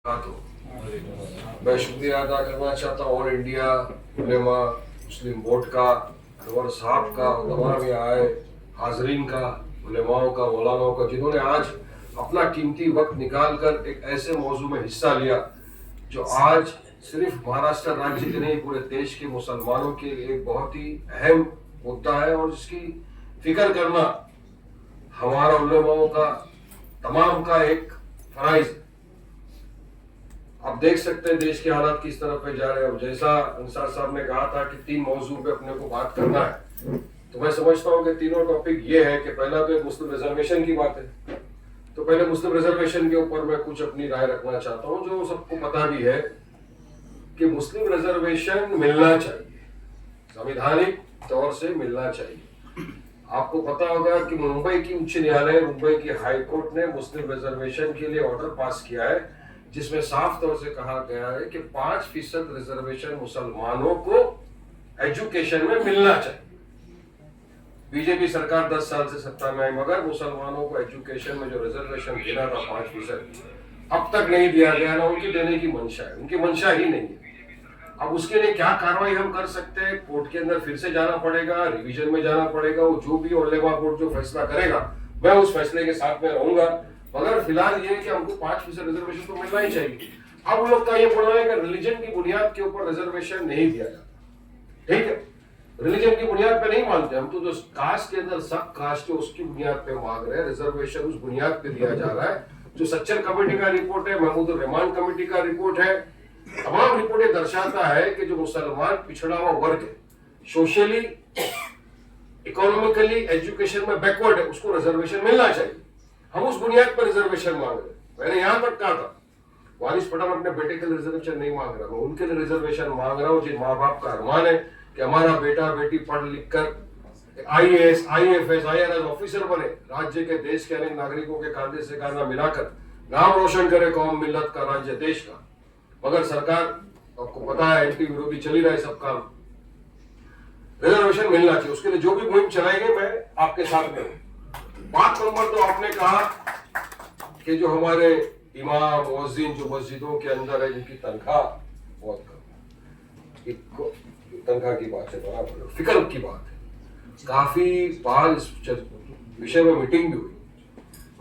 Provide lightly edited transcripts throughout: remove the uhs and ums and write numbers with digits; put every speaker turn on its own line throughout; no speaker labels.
तो मैं शुक्रिया अदा करना चाहता हूँ ऑल इंडिया उलेमा मुस्लिम बोर्ड का, अनवर साहब का, तमाम यहाँ आए हाजरीन का, उलेमाओं का, मौलानाओं का, जिन्होंने आज अपना कीमती वक्त निकाल कर एक ऐसे मौजू में हिस्सा लिया जो आज सिर्फ महाराष्ट्र राज्य के नहीं पूरे देश के मुसलमानों के लिए एक बहुत ही अहम मुद्दा है और जिसकी फिक्र करना हमारा उलेमाओं का तमाम का एक फराइज है। आप देख सकते हैं देश के हालात किस तरफ पे जा रहे हैं। जैसा अंसार साहब ने कहा था कि 3 मौजू पे अपने को बात करना है, तो मैं समझता हूँ कि तीनों टॉपिक ये है कि पहला तो एक मुस्लिम रिजर्वेशन की बात है। तो पहले मुस्लिम रिजर्वेशन के ऊपर मैं कुछ अपनी राय रखना चाहता हूँ। जो सबको पता भी है कि मुस्लिम रिजर्वेशन मिलना चाहिए, संवैधानिक तौर से मिलना चाहिए। आपको पता होगा कि मुंबई की उच्च न्यायालय, मुंबई की हाई कोर्ट ने मुस्लिम रिजर्वेशन के लिए ऑर्डर पास किया है जिसमें साफ तौर से कहा गया है कि 5% रिजर्वेशन मुसलमानों को एजुकेशन में मिलना चाहिए। बीजेपी सरकार 10 साल से सत्ता में आई, मगर मुसलमानों को एजुकेशन में जो रिजर्वेशन देना था 5% अब तक नहीं दिया गया। ना उनकी देने की मंशा है, उनकी मंशा ही नहीं है। अब उसके लिए क्या कार्रवाई हम कर सकते हैं? कोर्ट के अंदर फिर से जाना पड़ेगा, रिवीजन में जाना पड़ेगा। वो जो भी उलेमा बोर्ड जो फैसला करेगा मैं उस फैसले के साथ में रहूंगा, मगर फिलहाल ये कि हमको 5% रिजर्वेशन तो मिलना ही चाहिए। अब उन लोग का ये बोलना है कि रिलीजन की बुनियाद के ऊपर रिजर्वेशन नहीं दिया जाता। ठीक है, रिलीजन की बुनियाद पे नहीं मानते हम, तो जो कास्ट के अंदर सब कास्ट है उसकी बुनियाद पे मांग रहे हैं। रिजर्वेशन उस बुनियाद पे दिया जा रहा है जो सच्चर कमेटी का रिपोर्ट है, महमूद रहमान कमेटी का रिपोर्ट है, तमाम रिपोर्टें दर्शाता है कि जो मुसलमान पिछड़ा हुआ वर्ग है, सोशली इकोनॉमिकली एजुकेशन में बैकवर्ड है, उसको रिजर्वेशन मिलना चाहिए। हम उस बुनियाद पर रिजर्वेशन मांग रहे हैं। मैंने यहां तक कहा था वारिस पठान अपने बेटे के लिए रिजर्वेशन नहीं मांग रहा, मैं उनके लिए रिजर्वेशन मांग रहा हूं जिन माँ बाप का अरमान है कि हमारा बेटा बेटी पढ़ लिख कर आईएएस, आईएफएस, आईआरएस ऑफिसर बने, राज्य के देश के अनेक नागरिकों के कांधे से कांधा मिलाकर नाम रोशन करे कौम मिल्लत का, राज्य देश का। मगर सरकार, आपको पता है, एंटी विरोधी चली रहा है सब काम। रिजर्वेशन मिलना चाहिए, उसके लिए जो भी मुहिम चलाएंगे मैं आपके साथ में हूं। बात नंबर 2, आपने कहा कि जो हमारे इमाम मुअज्जिन जो मस्जिदों के अंदर है जिनकी तनख्वाह बहुत कम, तनख्वाह की बात है, बराबर फिक्र की बात है। काफी बार इस विषय में मीटिंग भी हुई।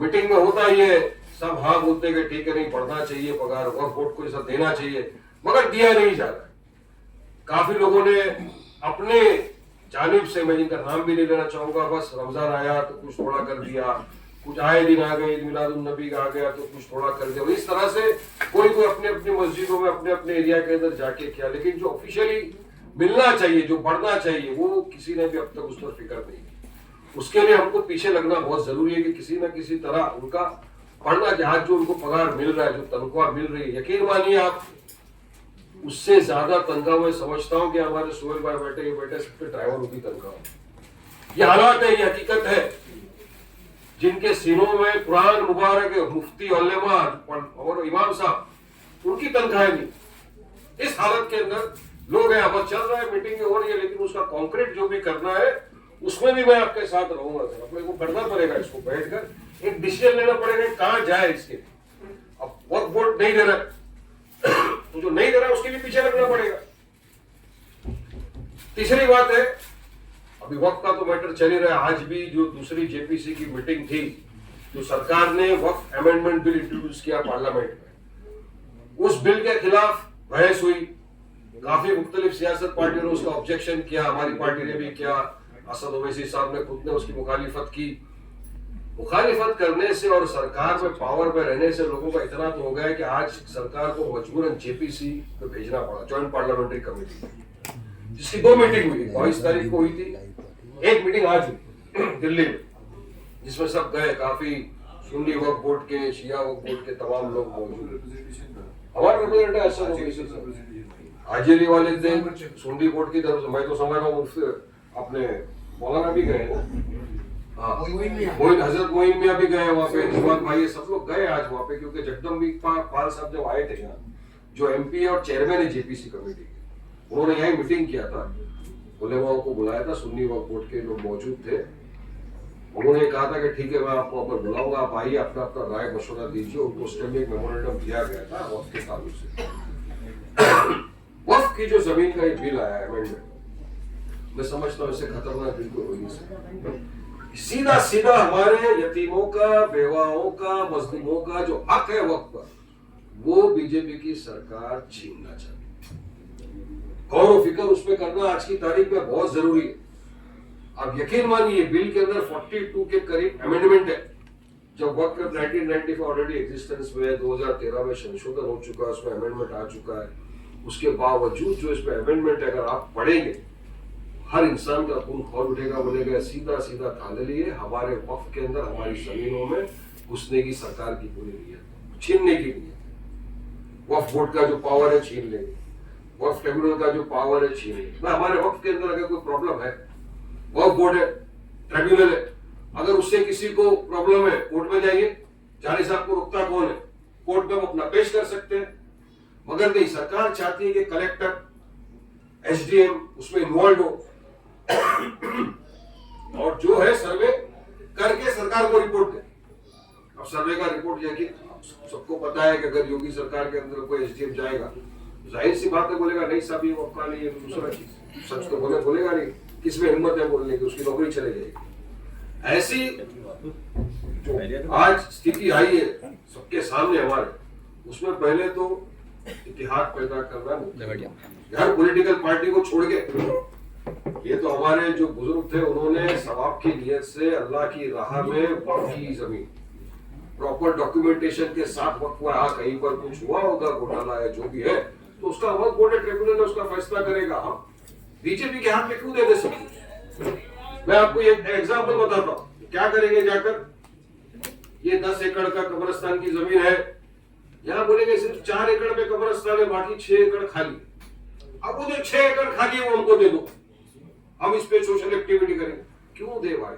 मीटिंग में होता ये सब हाँ बोलते कि ठीक है नहीं पढ़ना चाहिए, पगार वक्फ बोर्ड को सब देना चाहिए, मगर दिया नहीं जा रहा है। काफी लोगों ने अपने जानिब से, मैं जिनका नाम भी नहीं लेना चाहूंगा, बस रमजान आया तो कुछ थोड़ा कर दिया, कुछ आए दिन आ गए, ईद मिलादुन नबी आ गया तो कुछ थोड़ा कर दिया। इस तरह से कोई अपने अपनी मस्जिदों में अपने अपने एरिया के अंदर जाके किया, लेकिन जो ऑफिशियली मिलना चाहिए, जो बढ़ना चाहिए, वो किसी ने भी अब तक उस पर फिक्र नहीं की। उसके लिए हमको पीछे लगना बहुत जरूरी है कि किसी न किसी तरह उनका बढ़ना चाहिए। आज जो उनको पगार मिल रहा है, जो तनख्वाह मिल रही है, यकीन मानिए आप, उससे ज्यादा तनख्वाह मैं समझता हूं कि हमारे सोहेल भाई बैठे सबके ड्राइवरों की तनख्वाह। ये हालात है, ये हकीकत है, जिनके सीनों में कुरान मुबारक, मुफ्ती उलेमा और इमाम साहब, उनकी तनख्वाह नहीं। इस हालत के अंदर लोग हैं, अब चल रहा है, मीटिंग हो रही है, लेकिन उसका कॉन्क्रीट जो भी करना है उसमें भी मैं आपके साथ रहूंगा। अपने को करना पड़ेगा, इसको बैठकर एक डिसीजन लेना पड़ेगा कहां जाए इसके। अब वक्फ बोर्ड नहीं दे रहा तो जो नहीं दे रहा है उसके भी पीछे लगना पड़ेगा। तीसरी बात है, अभी वक्फ का तो मैटर चल ही रहा है। आज भी जो दूसरी जेपीसी की मीटिंग थी, जो सरकार ने वक्फ अमेंडमेंट बिल इंट्रोड्यूस किया पार्लियामेंट में, उस बिल के खिलाफ बहस हुई। काफी मुख्तलिफ सियासत पार्टियों ने उसका ऑब्जेक्शन किया, हमारी पार्टी ने भी किया, असद ओवैसी साहब ने खुद ने उसकी मुखालिफत की। मुखालिफत करने से और सरकार में पावर में रहने से लोगों का इतना तो हो गया है कि आज सरकार को मजबूरन जेपीसी पे भेजना पड़ा, जॉइंट पार्लियामेंट्री कमेटी, जिसकी 2 मीटिंग हुई, 22 तारीख को हुई थी, एक मीटिंग आज हुई दिल्ली में, जिसमें सब गए। काफी सुन्नी वक्फ बोर्ड के, शिया वक्फ बोर्ड के तमाम लोग मौजूद। हमारे रिप्रेजेंटेटिव असद ओवैसी हाजिरी वाले दिन सुन्नी बोर्ड की तरफ से, मैं तो समझ रहा हूँ अपने मौलाना भी गए ना, हजरत मोइन मियां भी गए वहाँ पे, रिजवान भाई सब लोग गए आज वहाँ पे, क्योंकि जगदम्बिक पाल साहब जब आए थे यहाँ, जो एमपी और चेयरमैन है जेपीसी कमेटी के, उन्होंने यही मीटिंग किया था, उलेमाओं को बुलाया था, सुन्नी वक्फ बोर्ड के लोग मौजूद थे। उन्होंने कहा था कि ठीक है मैं आपको ऊपर बुलाऊंगा, आप आइए, अपना अपना राय मशवरा दीजिए। उनको उस टाइम एक मेमोरेंडम दिया गया था वक्फ के ताल्लुक से। वक्फ की जो जमीन का एक बिल आया अमेंडमेंट, मैं समझता हूँ इससे खतरनाक बिल कोई हो नहीं सकता। सीधा सीधा हमारे यतीमों का, बेवाओं का, मजलूमों का जो हक है वक्फ पर, वो बीजेपी की सरकार छीनना चाहती है। गौर फिक्र उसमें करना आज की तारीख में बहुत जरूरी है। अब यकीन मानिए बिल के अंदर 42 के करीब अमेंडमेंट है। जब वक्त 1995 ऑलरेडी एग्जिस्टेंस में है, 2013 में संशोधन हो चुका है, उसमें अमेंडमेंट आ चुका है। उसके बावजूद जो इसमें अमेंडमेंट है, अगर आप पढ़ेंगे, हर इंसान का खून खौल उठेगा, बोलेगा सीधा सीधा धांधली है। हमारे वक्फ के अंदर हमारी जमीनों में घुसने की सरकार की पूरी नीयत, छीनने की नीयत। वक्फ बोर्ड का जो पावर है छीन लेंगे, वक्फ ट्रिब्यूनल का जो पावर है छीन लेंगे। हमारे वक्फ के अंदर अगर कोई प्रॉब्लम है, वक्फ बोर्ड है, ट्रिब्यूनल है, अगर उससे किसी को प्रॉब्लम है, कोर्ट में जाइए, जालिस साहब को रुकता कौन है? कोर्ट में अपना पेश कर सकते हैं। मगर नहीं, सरकार चाहती है कि कलेक्टर, एसडीएम उसमें इन्वॉल्व हो और जो है सर्वे करके सरकार को रिपोर्ट दे। अब सर्वे का रिपोर्ट जाके सबको पता है कि अगर योगी सरकार के अंदर कोई एसडीएम जाएगा, जाहिर सी बात है बोलेगा नहीं साहब ये वक्फा नहीं है, दूसरा चीज, सच तो बोलेगा नहीं, किसमें हिम्मत है बोलने की, उसकी नौकरी चले जाएगी। ऐसी जो आज स्थिति आई है सबके सामने हमारे, उसमें पहले तो इतिहाद पैदा करना मुद्दा। हर पॉलिटिकल पार्टी को छोड़ के, ये तो हमारे जो बुजुर्ग थे उन्होंने सवाब की नियत से अल्लाह की राह में वक्फ की जमीन प्रॉपर डॉक्यूमेंटेशन के साथ वक्फ हुआ। हाँ कहीं पर कुछ हुआ होगा, घोटाला है, जो भी है, तो उसका वक्फ बोर्ड ट्रिब्यूनल उसका फैसला करेगा। हम बीजेपी के हाथ में क्यों दे दे सकते? मैं आपको एक एग्जाम्पल बताता हूँ, क्या करेंगे जाकर, ये 10 एकड़ का कब्रिस्तान की जमीन है, यहाँ बोलेंगे सिर्फ 4 एकड़ में कब्रिस्तान है, बाकी 6 एकड़ खाली। अब वो जो 6 एकड़ खाली है वो हमको दे दो, हम इस पे सोशल एक्टिविटी करेंगे। क्यों दे भाई?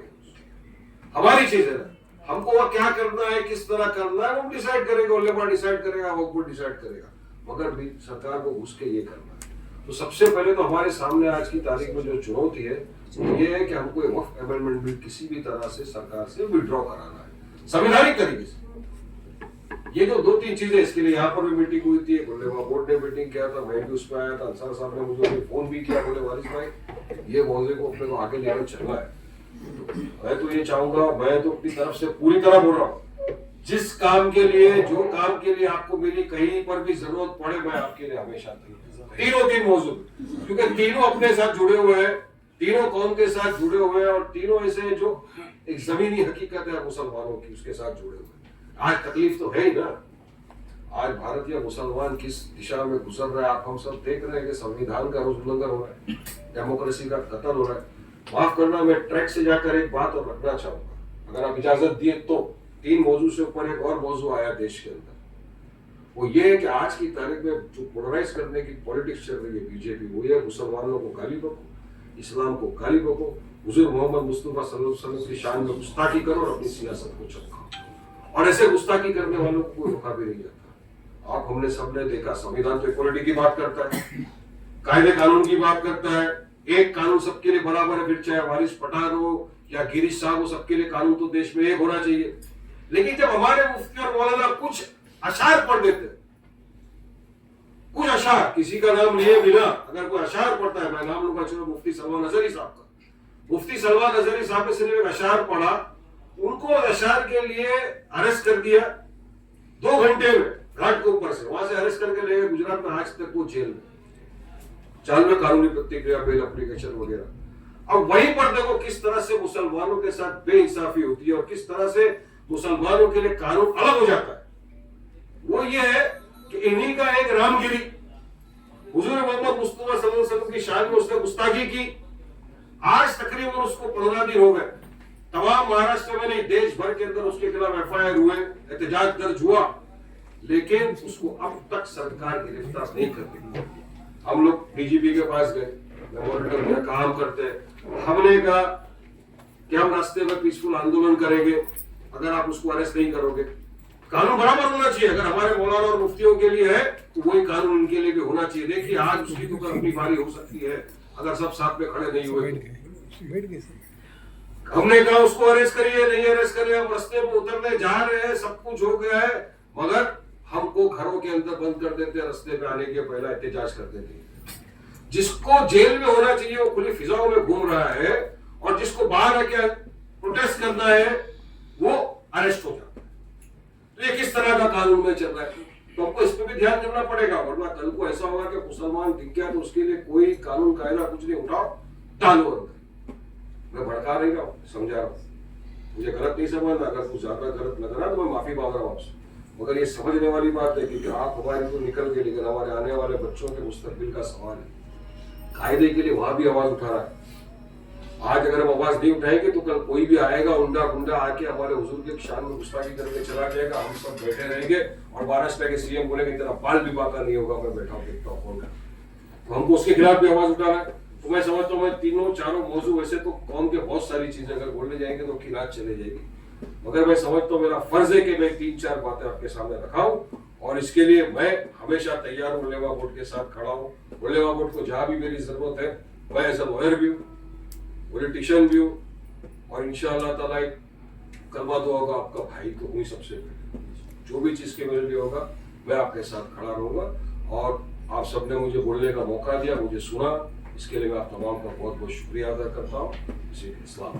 हमारी चीज है ना, हमको वह क्या करना है, किस तरह करना है, वो डिसाइड करेगा, उलेमा डिसाइड करेगा, वक्फ बोर्ड डिसाइड करेगा, मगर भी सरकार को घुस के ये करना है। तो सबसे पहले तो हमारे सामने आज की तारीख में जो चुनौती है वो ये है कि हमको वक्फ अमेंडमेंट बिल किसी भी तरह से सरकार से विड्रॉ कराना है संवैधानिक तरीके से। ये जो 2-3 चीजें, इसके लिए यहाँ पर भी मीटिंग हुई थी, उलेमा बोर्ड ने मीटिंग किया था, मैं भी उसमें आया था, अंसार साहब ने मुझे फोन भी किया, बोले वारिस भाई ये मौजे को अपने को आगे लेकर चलना है। मैं तो ये चाहूंगा, मैं तो अपनी तरफ से पूरी तरह बोल रहा हूँ, जिस काम के लिए, जो काम के लिए आपको मेरी कहीं पर भी जरूरत पड़े, मैं आपके लिए हमेशा तीन मौजूद, क्योंकि तीनों अपने साथ जुड़े हुए हैं, तीनों कौम के साथ जुड़े हुए हैं, और तीनों ऐसे जो एक जमीनी हकीकत है मुसलमानों की, उसके साथ जुड़े हुए हैं। आज तकलीफ तो है ही ना, आज भारतीय मुसलमान किस दिशा में गुजर रहा है, आप हम सब देख रहे हैं कि संविधान का उल्लंघन हो रहा है, डेमोक्रेसी का कत्ल हो रहा है। माफ करना, मैं ट्रैक से जाकर एक बात और रखना चाहूंगा, अगर आप इजाजत दिए तो। 3 मौजू से ऊपर एक और मौजू आया देश के अंदर, वो ये है कि आज की तारीख में जो पोलराइज करने की पॉलिटिक्स चल रही है बीजेपी, वो ये मुसलमानों को गाली बको, इस्लाम को गाली बको, हुजूर मोहम्मद मुस्तफा सल्लल्लाहु अलैहि वसल्लम की शान में गुस्ताखी करो और अपनी सियासत को चमकाओ। और ऐसे गुस्ताखी करने वालों को कोई रुका भी नहीं जाता। आप हमने सबने देखा, संविधान तो इक्वालिटी की बात करता है, कायदे कानून की बात करता है, एक कानून सबके लिए बराबर है, फिर चाहे वारिस पठान हो या गिरीश साहब हो, सबके लिए कानून तो देश में एक होना चाहिए। लेकिन जब हमारे मुफ्ती और मौलाना कुछ अशार पढ़ देते, कुछ अशार, किसी का नाम लिए बिना अगर कोई अशार पढ़ता है, मैं नाम लूंगा, चलो मुफ्ती सलमान अजहरी साहब का, मुफ्ती सलमान अजहरी साहब ने सिर्फ एक अशार पढ़ा, उनको अशार के लिए अरेस्ट कर दिया 2 घंटे में, घाट के ऊपर से, वहां से अरेस्ट करके ले गए गुजरात में, आज तक वो जेल में, चाल में कानूनी प्रतिक्रिया, बेल एप्लीकेशन वगैरह। अब वहीं पर देखो किस तरह से मुसलमानों के साथ बेइंसाफी होती है और किस तरह से मुसलमानों के लिए कानून अलग हो जाता है। वो ये है कि इन्हीं का एक रामगिरी, हुजूर मोहम्मद मुस्तफा सल्लल्लाहु अलैहि वसल्लम की शान में उसने गुस्ताखी की, आज तकरीबन उसको 15 दिन हो गए, तमाम महाराष्ट्र में नहीं देश भर के अंदर उसके खिलाफ एफआईआर हुए, एहतजाज दर्ज हुआ, लेकिन उसको अब तक सरकार गिरफ्तार नहीं करती। हम लोग डीजीपी के पास गए, मेमोरेंडम में काम करते हैं, हमने कहा कि हम रास्ते में पीसफुल आंदोलन करेंगे अगर आप उसको अरेस्ट नहीं करोगे। कानून बराबर होना चाहिए, अगर हमारे मौलाना और मुफ्तियों के लिए है तो वही कानून उनके लिए भी होना चाहिए। देखिए आज उसकी तो अपनी बारी हो सकती है अगर सब साथ में खड़े नहीं हुए। हमने कहा उसको अरेस्ट करिए, नहीं अरेस्ट करिए, हम रास्ते पे उतरने जा रहे हैं, सब कुछ हो गया है, मगर हमको घरों के अंदर बंद कर देते, रास्ते पे आने के पहला एहतजाज कर देते। जिसको जेल में होना चाहिए वो खुली फिजाओं में घूम रहा है, और जिसको बाहर आके प्रोटेस्ट करना है वो अरेस्ट हो जाता है। तो ये किस तरह का कानून में चल रहा है? तो हमको इस पर भी ध्यान देना पड़ेगा, वरना कल को ऐसा होगा कि मुसलमान दिख गया तो उसके लिए कोई कानून कायदा कुछ नहीं, उठाओ डालो अंदर। मैं भड़का नहीं रहा हूँ, समझा रहा हूँ, मुझे गलत नहीं समझना, अगर कुछ ज्यादा गलत लग रहा तो मैं माफी मांग रहा हूँ आपसे, मगर ये समझने वाली बात है कि आप हमारी तो निकल गए, लेकिन हमारे आने वाले बच्चों के मुस्तकबिल का सवाल है। कायदे के लिए वहां भी आवाज उठा रहा है। आज अगर हम आवाज नहीं उठाएंगे तो कल कोई भी आएगा उंडा गुंडा आके हमारे हुजूर के शान में गुस्ताखी करके चला जाएगा, हम सब बैठे रहेंगे और महाराष्ट्र के सीएम बोलेंगे तेरा बाल भी बाका नहीं होगा, मैं बैठा हूँ देखता हूँ कौन। तो हमको उसके खिलाफ भी आवाज उठाना है। तो मैं समझता हूँ, मैं तीनों चारों मौजू वैसे तो कौम के बहुत सारी चीजें अगर बोलने जाएंगे तो खिलाफ चले जाएगी, मगर मैं समझता हूँ मेरा फर्ज है कि मैं 3-4 बातें आपके सामने रखाऊं, और इसके लिए मैं हमेशा तैयार हूँ, उलेमा बोर्ड के साथ खड़ा हूँ। उलेमा बोर्ड को जहां भी मेरी जरूरत है, मैं एज अ लॉयर भी हूँ, पॉलिटिशियन भी हूँ, और इंशाअल्लाह ताला एक कलमा दुआ होगा, आपका भाई तो हुई सबसे पहले, जो भी चीज के मेरे लिए होगा मैं आपके साथ खड़ा रहूंगा। और आप सबने मुझे बोलने का मौका दिया, मुझे सुना, इसके लिए मैं आप तमाम का बहुत बहुत शुक्रिया अदा करता हूँ। इस्लाम।